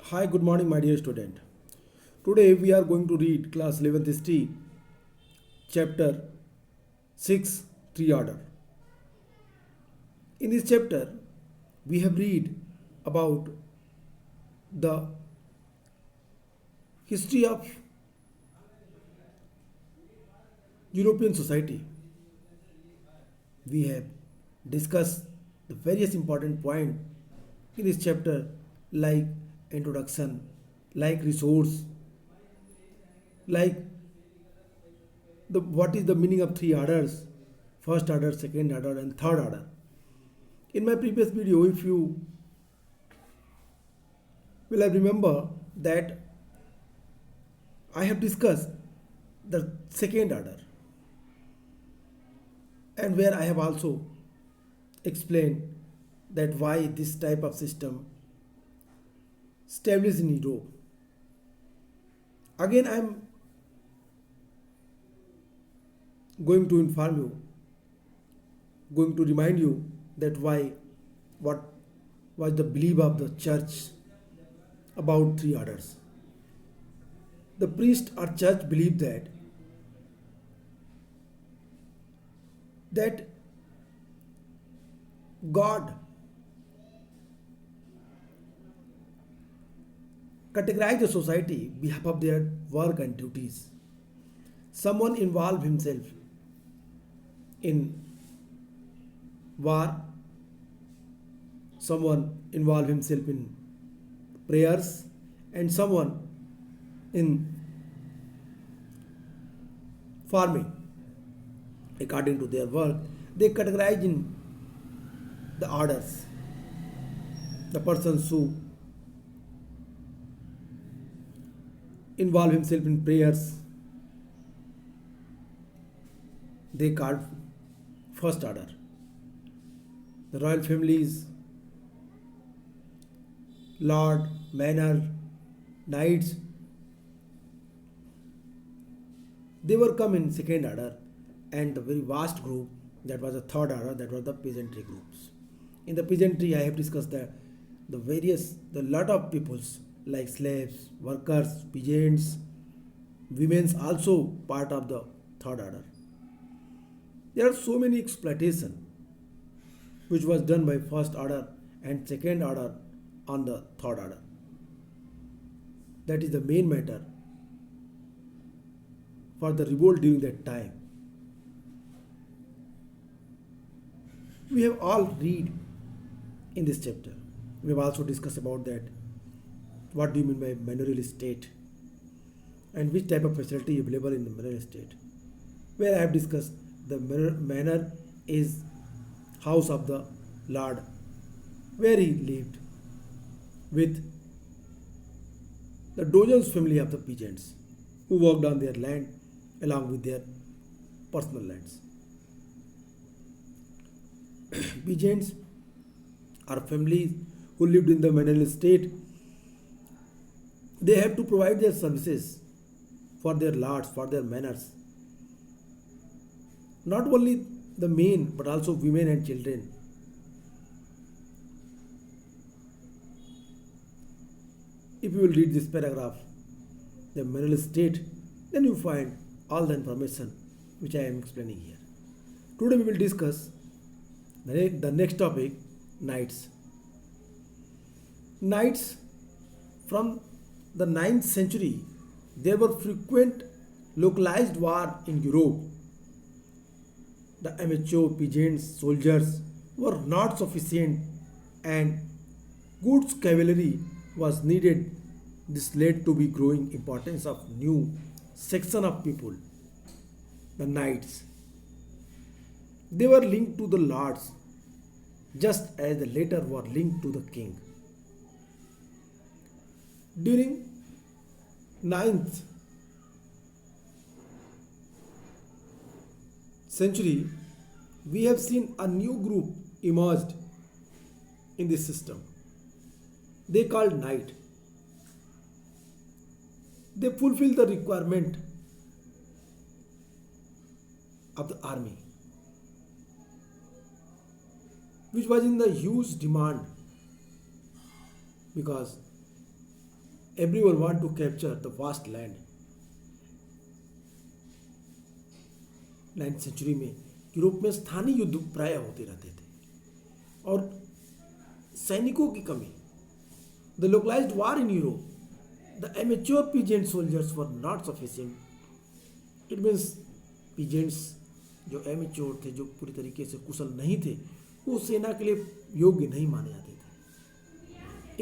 Hi, good morning, my dear student. Today we are going to read class 11th history, chapter 6, Tree Order. In this chapter, we have read about the history of European society. We have discussed the various important points in this chapter like introduction, like resource, like the what is the meaning of three orders, first order, second order, and third order. In my previous video, if you will have remember that I have discussed the second order, and where I have also explained that why this type of system established in Europe. Again, I am going to inform you, going to remind you that why, what was the belief of the church about three orders. The priest or church believed that God categorized the society behalf of their work and duties. Someone involved himself in war, someone involved himself in prayers, and someone in farming. According to their work, they categorize in the orders. The persons who involve himself in prayers, they called first order. The royal families, lord, manor, knights, they were come in second order, and the very vast group that was the third order, that was the peasantry groups. In the peasantry, I have discussed the lot of peoples like slaves, workers, peasants, women's also part of the third order. There are so many exploitation which was done by first order and second order on the third order. That is the main matter for the revolt during that time. We have all read in this chapter. We have also discussed about that. What do you mean by manorial state? And which type of facility available in the manorial state? Where I have discussed the manor is house of the lord, where he lived with the dozens family of the peasants who worked on their land along with their personal lands. Peasants are families who lived in the manorial state. They have to provide their services for their lords, for their manors. Not only the men, but also women and children. If you will read this paragraph, the manorial state, then you find all the information which I am explaining here. Today we will discuss the next topic, knights. Knights, from the 9th century, there were frequent localized war in Europe. The amateur peasants, soldiers were not sufficient, and goods cavalry was needed. This led to the growing importance of new section of people, the knights. They were linked to the lords, just as the latter were linked to the king. During 9th century, we have seen a new group emerged in this system. They called knight. They fulfill the requirement of the army, which was in the huge demand because everyone want to capture the vast land. 9th century में Europe में स्थानीय युद्ध प्राय होते रहते थे और सैनिकों की कमी. The localized war in Europe, the amateur peasant soldiers were not sufficient. It means peasants जो amateur थे, जो पूरी तरीके से कुशल नहीं थे, वो सेना के लिए योग्य नहीं माने जाते थे.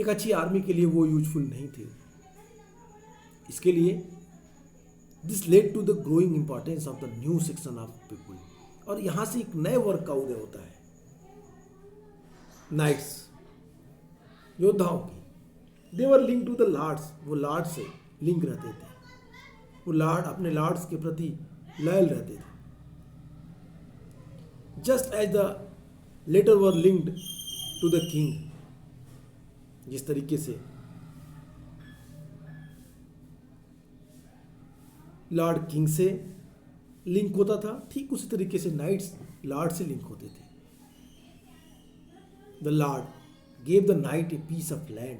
एक अच्छी आर्मी के लिए वो यूजफुल नहीं थे. इसके लिए this led to the growing importance of the new section of people. और यहाँ से एक नए वर्ग का उदय होता है, नाइट्स, योद्धाओं की. दे वर लिंक टू द लॉर्ड्स, वो लॉर्ड से लिंक रहते थे, वो लॉर्ड अपने लॉर्ड्स के प्रति लॉयल रहते थे. Just as the latter were linked to the king, जिस तरीके से लॉर्ड किंग से लिंक होता था, ठीक उसी तरीके से नाइट्स लॉर्ड से लिंक होते थे. The lord gave the knight a piece of land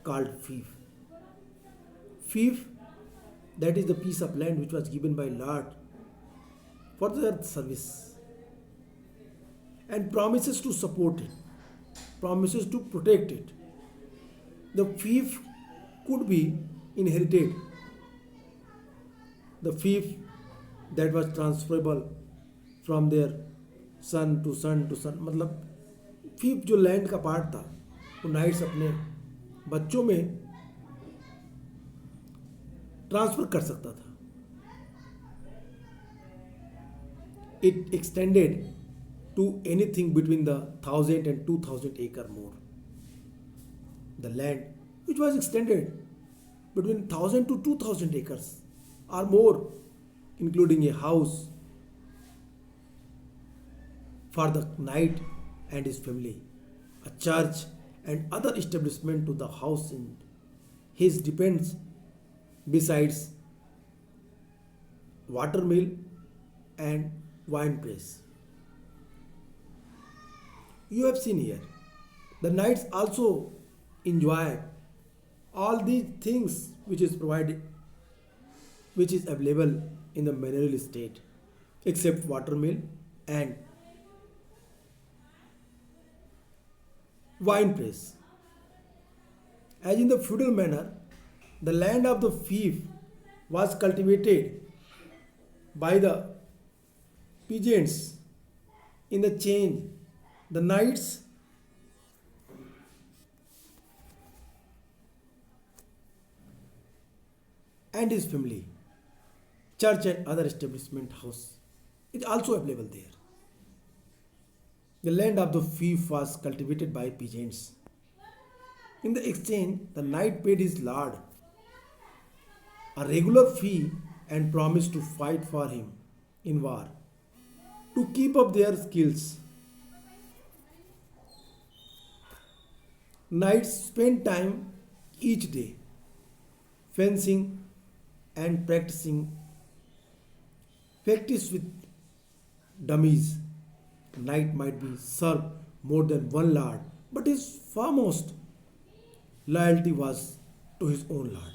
called fief. Fief, that is the piece of land which was given by Lord for their service, and promises to support it, promises to protect it. The fief could be inherited. The fief that was transferable from their son to son to son. मतलब fief जो land का part था वो nights अपने बच्चों में transfer कर सकता था. It extended to anything between the 1000 and 2000 acre more. The land which was extended between 1000 to 2000 acres or more, including a house for the knight and his family, a church and other establishment to the house in his depends, besides watermill and wine press. You have seen here, the knights also enjoy all these things which is provided, which is available in the manorial state, except watermill and wine press. As in the feudal manner, the land of the fief was cultivated by the peasants. In the change, the knights and his family, church and other establishment house is also available there. The land of the fief was cultivated by peasants. In the exchange, the knight paid his lord a regular fee and promised to fight for him in war to keep up their skills. Knights spent time each day fencing and practice with dummies. Knight might be served more than one lord, but his foremost loyalty was to his own lord.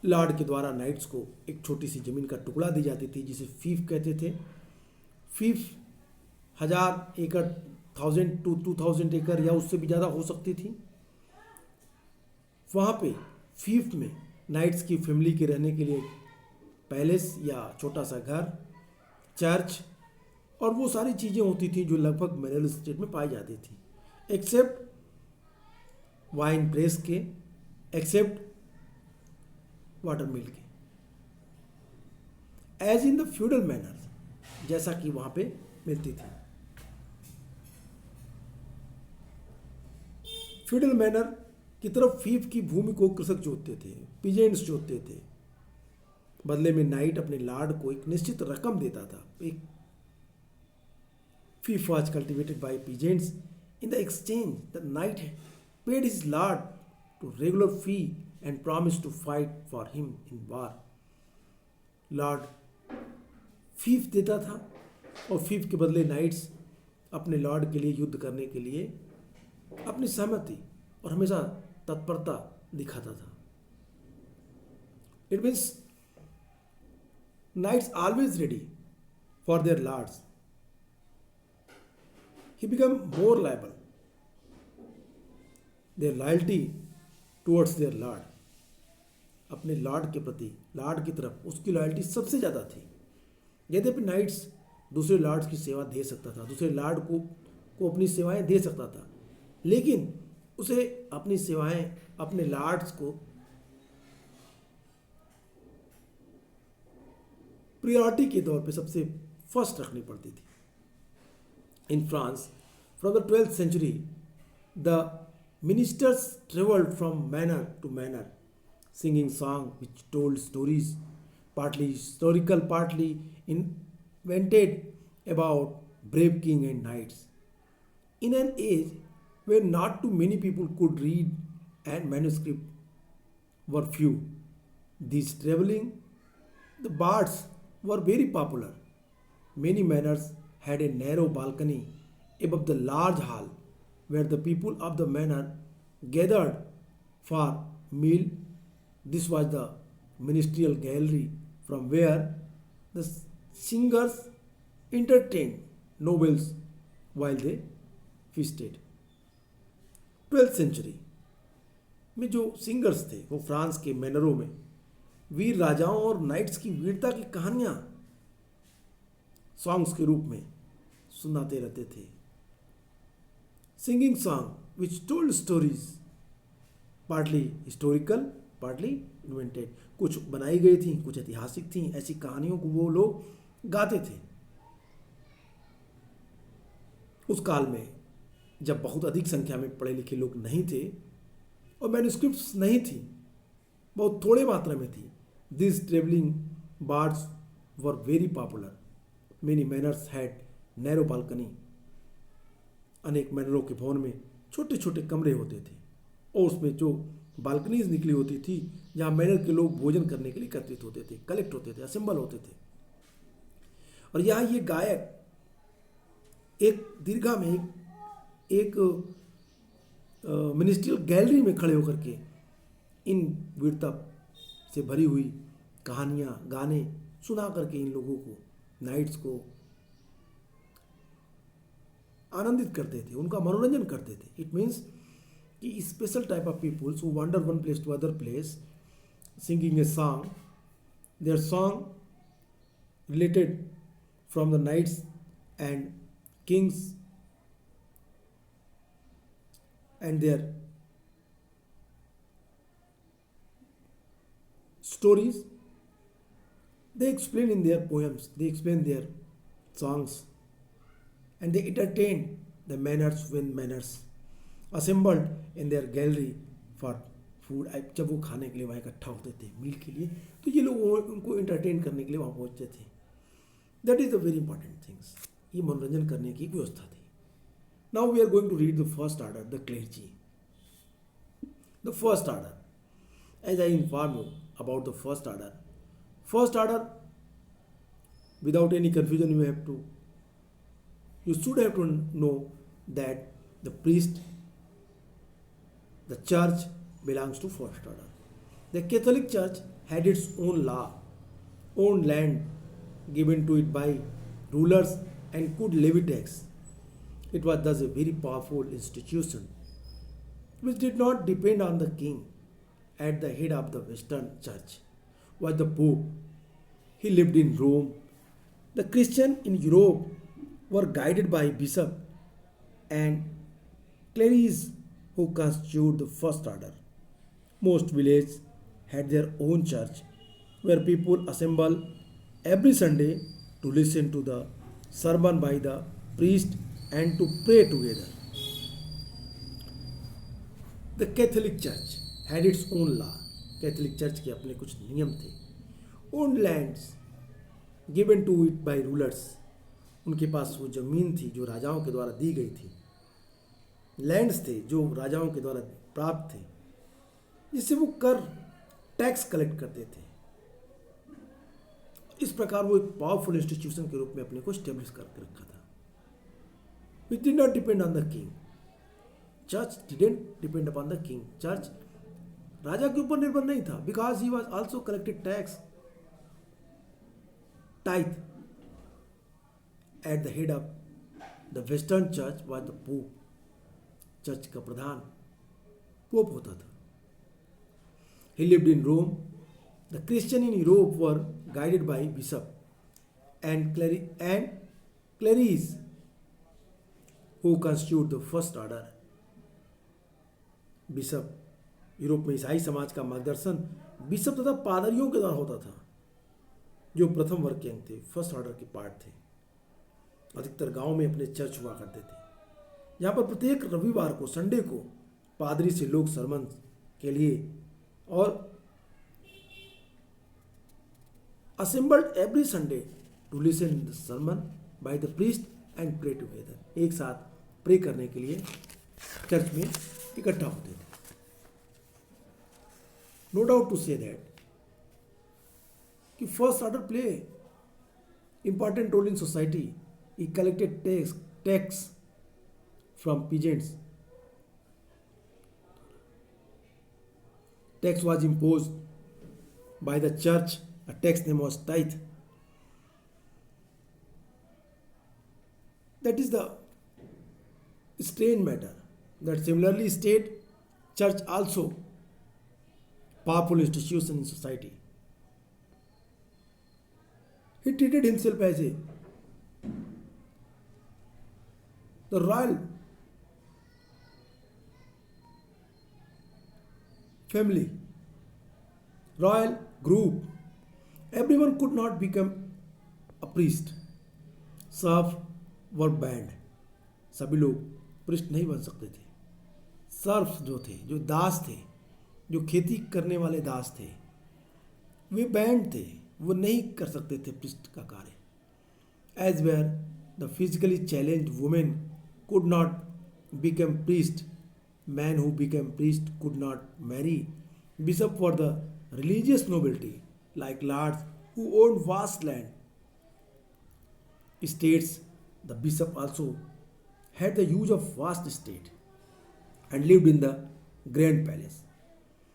Lord के द्वारा nights को एक छोटी सी जमीन का टुकड़ा दी जाती थी जिसे फीफ कहते थे. फीफ 1000 एकड़, 1000 to 2000 एकड़ या उससे भी ज़्यादा हो सकती थी. वहाँ पे फीफ में नाइट्स की फैमिली के रहने के लिए पैलेस या छोटा सा घर, चर्च और वो सारी चीज़ें होती थी जो लगभग मिनरल स्टेट में पाई जाती थी, एक्सेप्ट वाइन प्रेस के, एक्सेप्ट वाटर मिल के. As in the feudal manor, जैसा कि वहाँ पे मिलती थी. फ्यूडल मैनर की तरफ फीफ की भूमि को कृषक जोतते थे, पीजेंट्स जोतते थे. बदले में नाइट अपने लॉर्ड को एक निश्चित रकम देता था. एक fief was cultivated by peasants. In the exchange the knight paid his lord to regular fee and promise to fight for him in war. Lord fief देता था और फीफ के बदले नाइट्स अपने लॉर्ड के लिए युद्ध करने के लिए अपनी सहमति और हमेशा तत्परता दिखाता था। It means knights always ready for their lords. He became more liable. Their loyalty towards their lord, अपने लॉर्ड के प्रति, लॉर्ड की तरफ उसकी लॉयल्टी सबसे ज़्यादा थी। यद्यपि नाइट्स दूसरे लॉर्ड्स की सेवा दे सकता था, दूसरे लॉर्ड को अपनी सेवाएं दे सकता था, लेकिन उसे अपनी सेवाएं अपने लॉर्ड्स को प्रियोरिटी के तौर पे सबसे फर्स्ट रखनी पड़ती थी। In France from the 12th century the ministers travelled from manor to manor singing song which told stories, partly historical, partly invented about brave king and knights. In an age where not too many people could read and manuscript were few, these traveling the bards were very popular. Many manors had a narrow balcony above the large hall where the people of the manor gathered for meal. This was the ministerial gallery from where the singers entertained nobles while they feasted. 12th century में जो singers थे वो France के मैनरों में वीर राजाओं और nights की वीरता की कहानियां सॉन्ग्स के रूप में सुनाते रहते थे। Singing song which told stories, partly historical partly invented, कुछ बनाई गई थी, कुछ ऐतिहासिक थी। ऐसी कहानियों को वो लोग गाते थे। उस काल में जब बहुत अधिक संख्या में पढ़े लिखे लोग नहीं थे और मैन्युस्क्रिप्ट्स नहीं थी, बहुत थोड़े मात्रा में थी, this travelling birds were very popular. Many manners had narrow balcony, अनेक मैनरों के भवन में छोटे छोटे कमरे होते थे और उसमें जो बालकनीज निकली होती थी जहाँ मैनर के लोग भोजन करने के लिए एकत्रित होते थे, कलेक्ट होते थे, असेंबल होते थे। और यहाँ ये गायक एक दीर्घा में एक मिनिस्ट्रियल गैलरी में खड़े होकर के इन वीरता से भरी हुई कहानियाँ, गाने सुना करके इन लोगों को, नाइट्स को आनंदित करते थे, उनका मनोरंजन करते थे। इट मीन्स कि special type of peoples who wander one place to other place singing a song, their song related from the knights and kings and their stories. They explain in their poems, they explain their songs, and they entertain the manners when manners assembled in their gallery for food. जब वो खाने के लिए वहाँ इकट्ठा होते थे मील के लिए, तो ये लोग उनको एंटरटेन करने के लिए वहाँ पहुँचते थे। That is the very important things. ये मनोरंजन करने की एक व्यवस्था थी। Now we are going to read the first order, the clergy. The first order, as I inform you about the first order, without any confusion, you should have to know that the priest, the church belongs to first order. The Catholic Church had its own law, own land given to it by rulers and could levy tax. It was thus a very powerful institution which did not depend on the king. At the head of the Western Church was the Pope. He lived in Rome. The Christians in Europe were guided by bishops and clerics who constituted the first order. Most villages had their own church where people assembled every Sunday to listen to the sermon by the priest and to pray together. The Catholic Church had its own law. Catholic church के अपने कुछ नियम थे। Owned lands given to it by rulers. उनके पास वो जमीन थी जो राजाओं के द्वारा दी गई थी। लैंड्स थे जो राजाओं के द्वारा प्राप्त थे, जिससे वो कर टैक्स कलेक्ट करते थे। इस प्रकार वो एक पावरफुल इंस्टीट्यूशन के रूप में अपने को स्टेब्लिश करके रखा था। Which did not depend on the king. Church didn't depend upon the king. Church राजा के ऊपर निर्भर नहीं था, because he was also collected tax, tithe. At the head of the western church was the pope. चर्च का प्रधान pope होता था. He lived in Rome. The Christian in Europe were guided by bishop and clerics who constitute the first order. Bishop, Europe में ईसाई समाज का मार्गदर्शन बिशप तथा पादरियों के द्वारा होता था, जो प्रथम वर्ग के अंग थे, फर्स्ट ऑर्डर के पार्ट थे. अधिकतर गांव में अपने चर्च हुआ करते थे, यहाँ पर प्रत्येक रविवार को, संडे को, पादरी से लोग सरमन के लिए और assembled every Sunday to listen the sermon by the priest and pray together. एक साथ प्रे करने के लिए चर्च में इकट्ठा होते थे. No doubt to say that कि first order play important role in society. He collected tax from peasants. Tax was imposed by the church. A tax name was tithe. That is the strange matter. That similarly state, church also powerful institution in society. He treated himself as the royal family, royal group. Everyone could not become a priest. Serfs were banned. सभी लोग priest नहीं बन सकते थे. Serfs जो थे, जो दास थे, जो खेती करने वाले दास थे, वे बैंड थे, वो नहीं कर सकते थे priest का कार्य. As where the physically challenged women could not become priest, men who became priest could not marry. Bishop were the religious nobility, like lords who owned vast land. Estates, the bishop also had the use of vast estate and lived in the grand palace.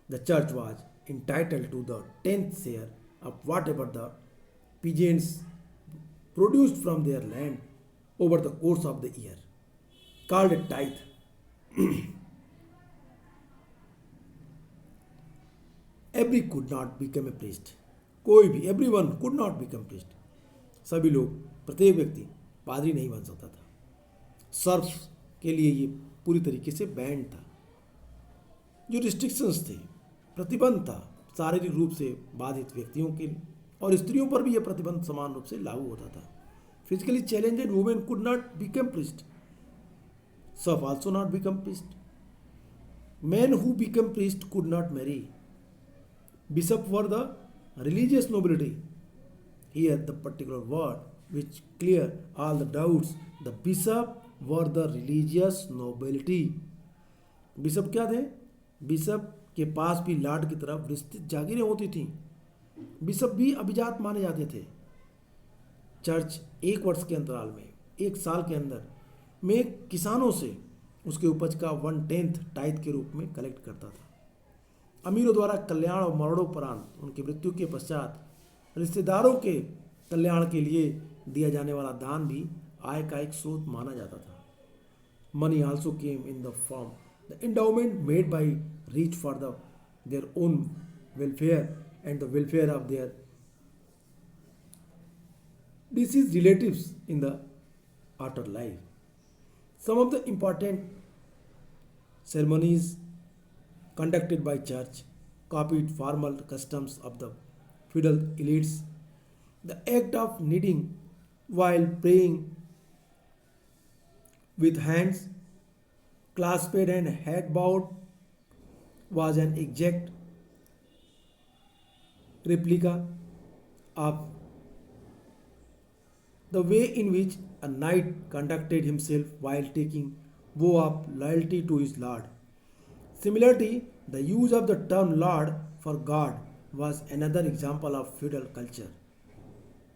The church was entitled to the 10th share of whatever the peasants produced from their land over the course of the year, called a tithe. Every could not become a priest. कोई भी, everyone could not become priest. सभी लोग, प्रत्येक व्यक्ति पादरी नहीं बन सकता था. सर्फ्स के लिए ये पूरी तरीके से बैंड था. जो रिस्ट्रिक्शंस थे, प्रतिबंध था शारीरिक रूप से बाधित व्यक्तियों के लिए, और स्त्रियों पर भी यह प्रतिबंध समान रूप से लागू होता था. Physically challenged women could not become priest. Surf also not become priest. Men who became priest could not marry. Bishop were the religious nobility. Here the particular word which clear all the doubts. The bishop were the religious nobility. Bishop क्या थे? Bishop के पास भी Lord की तरफ विस्तृत जागीरें होती थीं. Bishop भी अभिजात माने जाते थे. चर्च एक वर्ष के अंतराल में, एक साल के अंदर में किसानों से उसके उपज का 1/10 टाइथ के रूप में कलेक्ट करता था. अमीरों द्वारा कल्याण और मरणोपरांत उनकी मृत्यु के पश्चात रिश्तेदारों के कल्याण के लिए दिया जाने वाला दान भी आय का एक स्रोत माना जाता था. Money also came in the form the endowment made by rich for the their own welfare and the welfare of their disease relatives in the after life. Some of the important ceremonies conducted by church copied formal customs of the feudal elites. The act of kneading while praying with hands clasped and head bowed was an exact replica of the way in which a knight conducted himself while taking vow of loyalty to his lord. Similarly, the use of the term lord for God was another example of feudal culture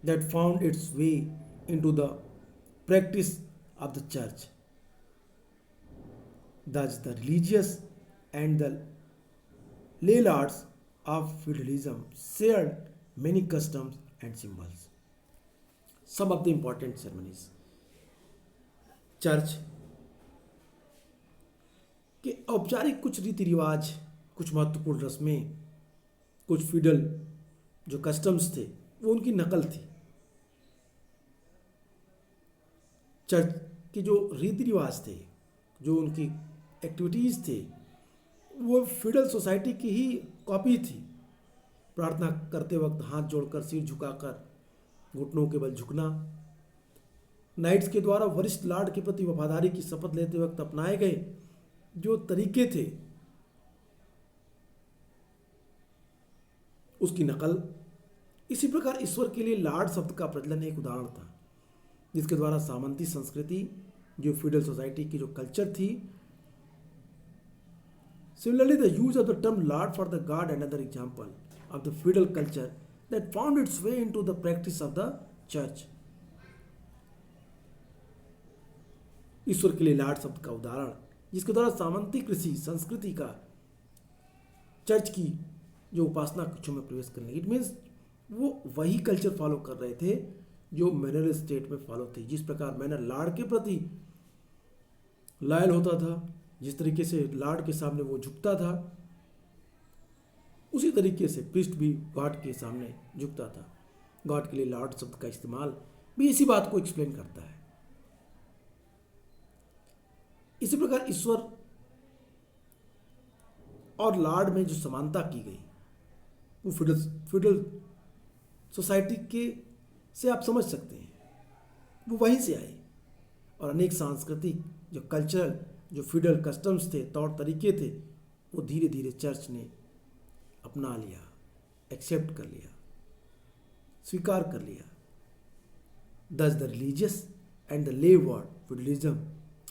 that found its way into the practice of the church. Thus, the religious and the lay lords of feudalism shared many customs and symbols. Some of the important ceremonies. Church के औपचारिक कुछ रीति रिवाज, कुछ महत्वपूर्ण रस्में, कुछ फीडल जो कस्टम्स थे वो उनकी नकल थी। चर्च के जो रीति रिवाज थे, जो उनकी एक्टिविटीज़ थे, वो फीडल सोसाइटी की ही कॉपी थी। प्रार्थना करते वक्त हाथ जोड़कर, सिर झुकाकर, घुटनों के बल झुकना, नाइट्स के द्वारा वरिष्ठ लॉर्ड के प्रति वफादारी की शपथ लेते वक्त अपनाए गए जो तरीके थे उसकी नकल। इसी प्रकार ईश्वर के लिए लॉर्ड शब्द का प्रचलन एक उदाहरण था, जिसके द्वारा सामंती संस्कृति, जो फ्यूडल सोसाइटी की जो कल्चर थी। Similarly the use of the term Lord for the God another example of the feudal culture that found its way into the practice of the church. ईश्वर के लिए लॉर्ड शब्द का उदाहरण, जिसके द्वारा सामंती कृषि संस्कृति का चर्च की जो उपासना कक्षों में प्रवेश करने, इट मीन्स वो वही कल्चर फॉलो कर रहे थे जो मैनर स्टेट में फॉलो थी। जिस प्रकार मैनर लॉर्ड के प्रति लॉयल होता था, जिस तरीके से लॉर्ड के सामने वो झुकता था, उसी तरीके से प्रिस्ट भी गॉड के सामने झुकता था। गॉड के लिए लॉर्ड शब्द का इस्तेमाल भी इसी बात को एक्सप्लेन करता है। इसी प्रकार ईश्वर और लॉर्ड में जो समानता की गई वो फ्यूडल सोसाइटी के से आप समझ सकते हैं, वो वहीं से आई। और अनेक सांस्कृतिक जो कल्चरल जो फ्यूडल कस्टम्स थे, तौर तरीके थे, वो धीरे धीरे चर्च ने अपना लिया, एक्सेप्ट कर लिया, स्वीकार कर लिया। Thus the religious and the lay world feudalism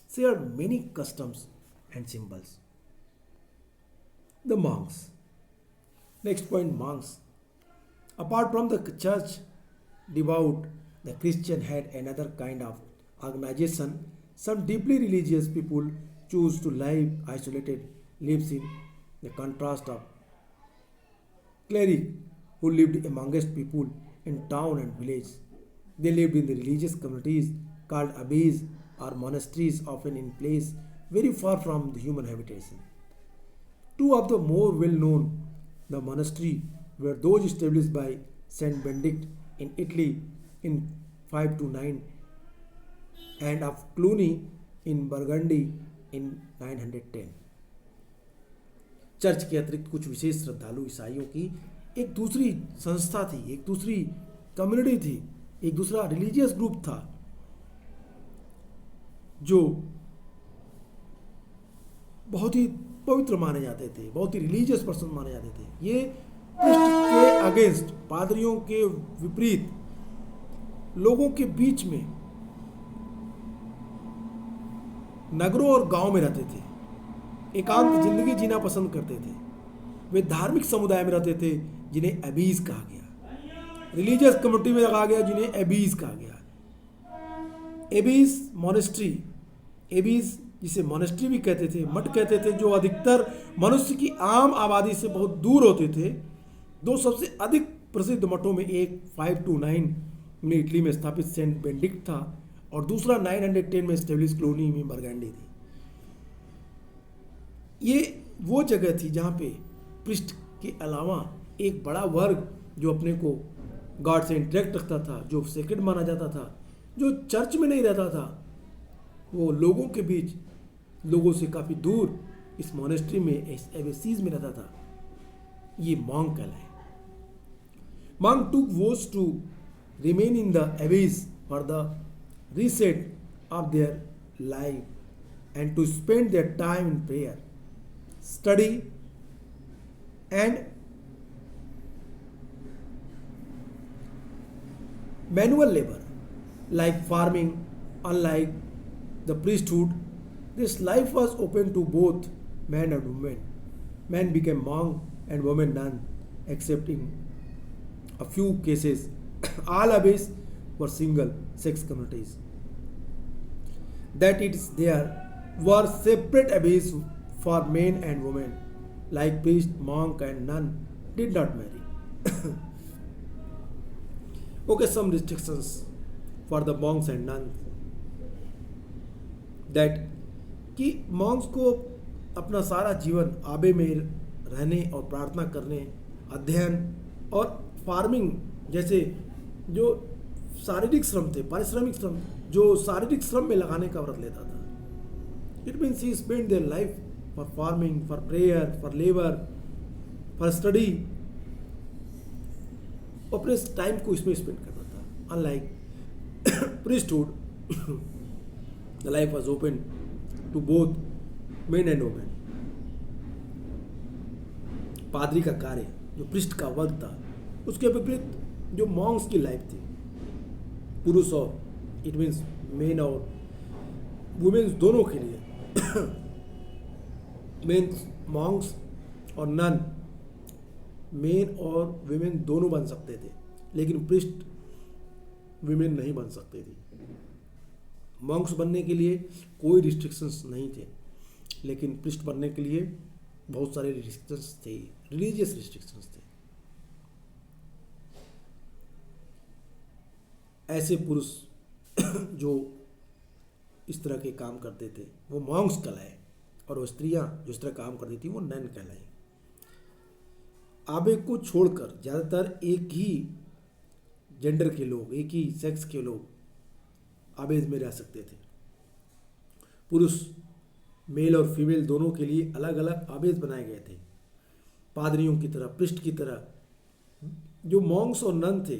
shared many customs and symbols. The monks. Next point, monks. Apart from the church devout, the Christian had another kind of organization. Some deeply religious people choose to live isolated lives in the contrast of cleric who lived amongst people in town and village. They lived in the religious communities called abbeys or monasteries, often in place very far from the human habitation. Two of the more well-known the monastery were those established by Saint Benedict in Italy in 529 and of Cluny in Burgundy in 910. Church के अतिरिक्त कुछ विशेष श्रद्धालु ईसाइयों की एक दूसरी संस्था थी, एक दूसरी कम्युनिटी थी, एक दूसरा रिलीजियस ग्रुप था जो बहुत ही पवित्र माने जाते थे, बहुत ही रिलीजियस पर्सन माने जाते थे। ये प्रीस्ट के अगेंस्ट, पादरियों के विपरीत लोगों के बीच में नगरों और गांव में रहते थे, एकांत जिंदगी जीना पसंद करते थे। वे धार्मिक समुदाय में रहते थे जिन्हें एबीज कहा गया, रिलीजियस कम्युनिटी में कहा गया जिन्हें एबीज कहा गया। एबीज मोनेस्ट्री, एबीज जिसे मोनेस्ट्री भी कहते थे, मठ कहते थे, जो अधिकतर मनुष्य की आम आबादी से बहुत दूर होते थे। दो सबसे अधिक प्रसिद्ध मठों में एक 529 में इटली में स्थापित सेंट बेनेडिक्ट था और दूसरा 910 में स्टेब्लिश क्लूनी में बरगंडी थी। ये वो जगह थी जहाँ पे प्रिस्ट के अलावा एक बड़ा वर्ग जो अपने को गॉड से इंटरेक्ट रखता था, जो सेक्रेड माना जाता था, जो चर्च में नहीं रहता था, वो लोगों के बीच, लोगों से काफ़ी दूर इस मोनेस्ट्री में, इस एबेसीज में रहता था। ये मॉन्क कहलाए। Monk took vows to remain in the abbeys for the rest of their life and to spend their time in prayer, study and manual labor like farming. Unlike the priesthood, this life was open to both men and women. Men became monk and women none, except in a few cases. All abbeys were single sex communities. That it is there were separate abbeys for men and women, like priest, monk, and nun did not marry. Okay, some restrictions for the monks and nuns that कि Monks को अपना सारा जीवन आबे में रहने और प्रार्थना करने, अध्ययन और फार्मिंग जैसे जो शारीरिक श्रम थे, पारिश्रमिक श्रम जो शारीरिक श्रम में लगाने का व्रत लेता था. It means he spend their life for farming, for prayer, for labour, for study. अपने टाइम को इसमें स्पेंड करता था. Unlike priesthood, the life was open to both men and women. पादरी का कार्य जो पृष्ठ का वर्ग था उसके विपरीत जो मॉन्क्स की लाइफ थी, पुरुष और इट मीन्स मेन और वुमेन्स दोनों के लिए मीन्स मॉन्क्स और नन मेन और विमेन दोनों बन सकते थे, लेकिन पृष्ठ विमेन नहीं बन सकते थे. मॉन्क्स बनने के लिए कोई रिस्ट्रिक्शंस नहीं थे, लेकिन पृष्ठ बनने के लिए बहुत सारे रिस्ट्रिक्शंस थे, रिलीजियस रिस्ट्रिक्शंस थे. ऐसे पुरुष जो इस तरह के काम करते थे वो मॉन्क्स कहलाए, और वो स्त्रियां जो इस तरह काम करती थी वो नन कहलाई. आबे को छोड़कर ज़्यादातर एक ही जेंडर के लोग, एक ही सेक्स के लोग आबेज में रह सकते थे. पुरुष मेल और फीमेल दोनों के लिए अलग अलग आबेज बनाए गए थे. पादरियों की तरह, पृष्ठ की तरह जो मॉन्क्स और नन थे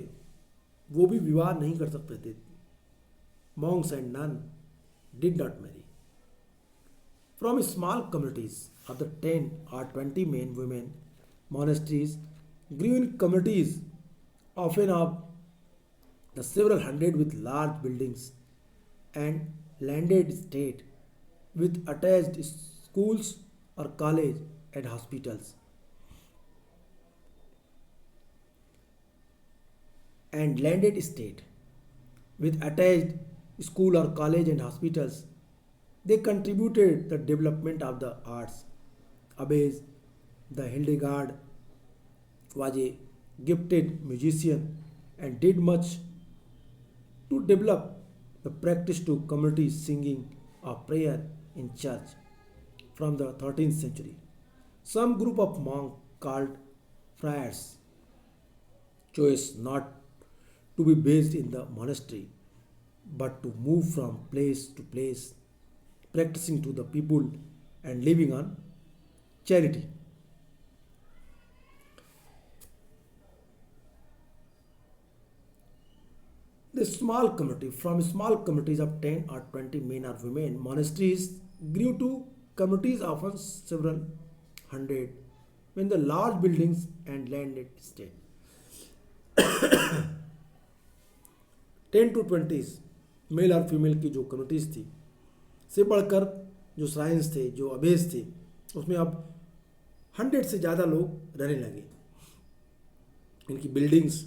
वो भी विवाह नहीं कर सकते थे. Monks and nun did not marry. From small communities of the 10 or 20 men women, monasteries grew in communities often of the several hundred with large buildings and landed estate with attached schools or college and hospitals. And landed estate with attached school or college and hospitals, they contributed the development of the arts. Abbeys, the Hildegard was a gifted musician and did much to develop the practice to community singing of prayer in church from the 13th century. Some group of monks called friars chose not to be based in the monastery but to move from place to place, practicing to the people and living on charity. The small community, from small communities of 10 or 20 men or women, monasteries grew to communities often several hundred when the large buildings and landed estate. 10 to 20 mail और female की जो communities थी से बढ़कर जो shrines थे, जो abase थे, उसमें अब 100 से ज़्यादा लोग रहने लगे. इनकी बिल्डिंग्स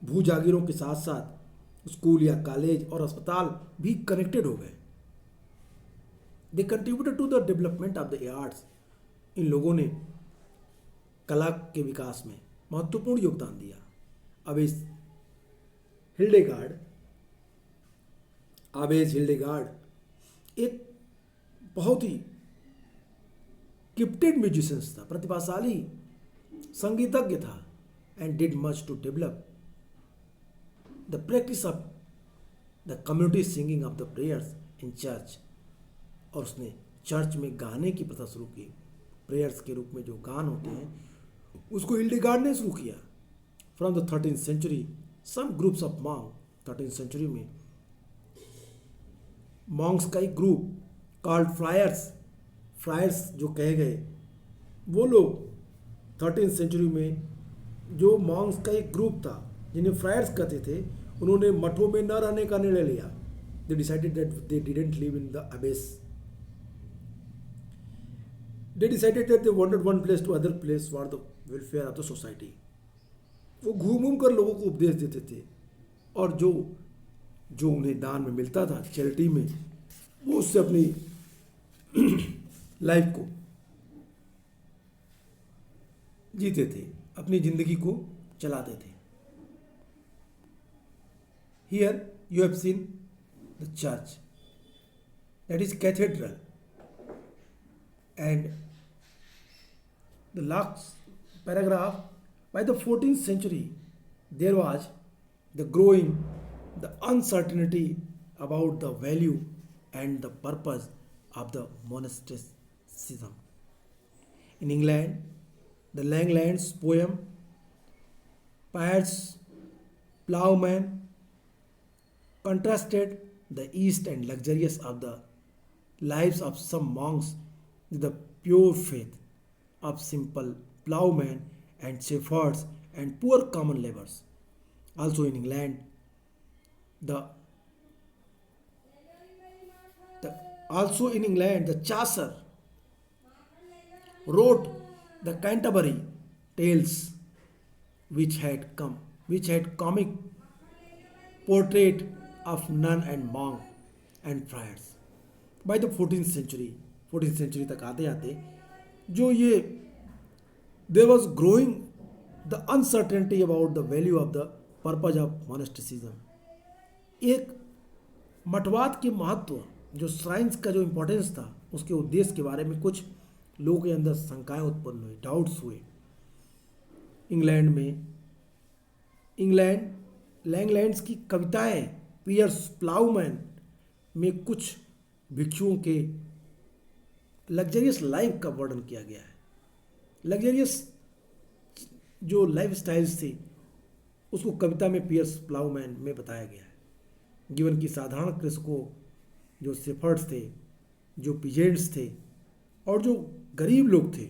भू जागीरों के साथ साथ स्कूल या कॉलेज और अस्पताल भी कनेक्टेड हो गए. They contributed to the development of the arts. इन लोगों ने कला के विकास में महत्वपूर्ण योगदान दिया. अबेज हिल्डेगार्ड एक बहुत ही गिफ्टेड म्यूजिशियंस था, प्रतिभाशाली संगीतज्ञ था, and did much to develop the practice of the community singing of the prayers in church. और उसने चर्च में गाने की प्रथा शुरू की. प्रेयर्स के रूप में जो गान होते हैं उसको हिल्डेगार्ड ने शुरू किया. From the 13th century, some groups of monk, 13th century में मॉन्क्स का एक ग्रुप कॉल्ड फ्रायर्स जो कहे गए, वो लोग 13th century में जो मॉन्क्स का एक ग्रुप था जिन्हें फ्रायर्स कहते थे, उन्होंने मठों में न रहने का निर्णय लिया. They decided that they didn't live in the abbeys. They decided that they wanted one place to other place for the welfare of the society. वो घूम कर लोगों को उपदेश देते थे, और जो जो उन्हें दान में मिलता था, चैरिटी में, वो उससे अपनी लाइफ को जीते थे, अपनी जिंदगी को चलाते थे। Here you have seen the church, that is cathedral, and the last paragraph, by the 14th century there was the growing the uncertainty about the value and the purpose of the monasticism. In England, the Langlands poem Piers Plowman contrasted the east and luxurious of the lives of some monks with the pure faith of simple plowmen and shepherds and poor common laborers. Also in England, the, the Chaucer wrote the Canterbury Tales, which had comic portrait of nun and monk and friars. By the 14th century तक आते आते जो ये there was growing the uncertainty about the value of the purpose of monasticism. एक मठवाद के महत्व, जो science का जो इम्पोर्टेंस था, उसके उद्देश्य के बारे में कुछ लोगों के अंदर शंकाएं उत्पन्न हुई, डाउट्स हुए। इंग्लैंड में लैंगलैंड्स की कविताएं, पियर्स प्लाउमैन में कुछ भिक्षुओं के लग्जरियस लाइफ का वर्णन किया गया है। लग्जरियस जो लाइफ स्टाइल्स थे उसको कविता में पियर्स प्लाउमैन में बताया गया है। जीवन की साधारण कृषकों, जो शेफर्ड्स थे, जो पीजेंट्स थे, और जो गरीब लोग थे,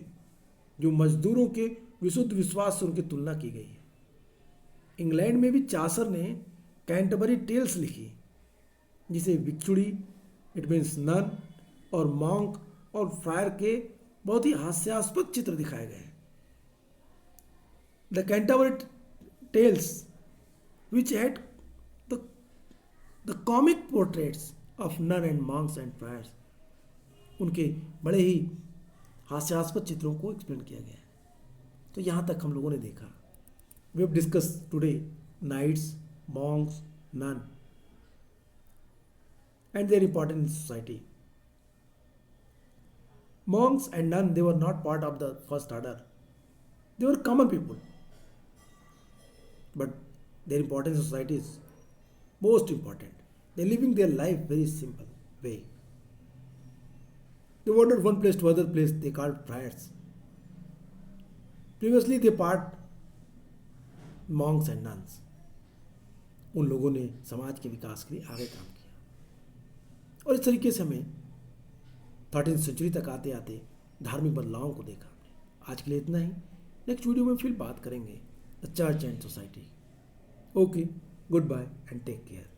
जो मजदूरों के विशुद्ध विश्वास से उनकी तुलना की गई है। इंग्लैंड में भी चासर ने कैंटरबरी टेल्स लिखी, जिसे भिक्षुड़ी, इट मीन्स नन, और मॉन्क और फ्रायर के बहुत ही हास्यास्पद चित्र दिखाए गए हैं। The Canterbury tales which had the comic portraits of nun and monks and friars, उनके बड़े ही हास्यास्पद चित्रों को एक्सप्लेन किया गया है। तो यहाँ तक हम लोगों ने देखा। We have discuss today knights, monks, nun and their importance in society. Monks and nuns, they were not part of the first order. They were common people. But their importance in society is most important. They are living their life very simple way. They wandered one place to other place, they called friars. Previously they part monks and nuns. उन लोगों ने समाज के विकास के लिए आगे काम किया। और इस तरीके से हमें 13वीं सेंचुरी तक आते आते धार्मिक बदलावों को देखा हमने। आज के लिए इतना ही। नेक्स्ट वीडियो में फिर बात करेंगे the church and society. Okay, goodbye and take care.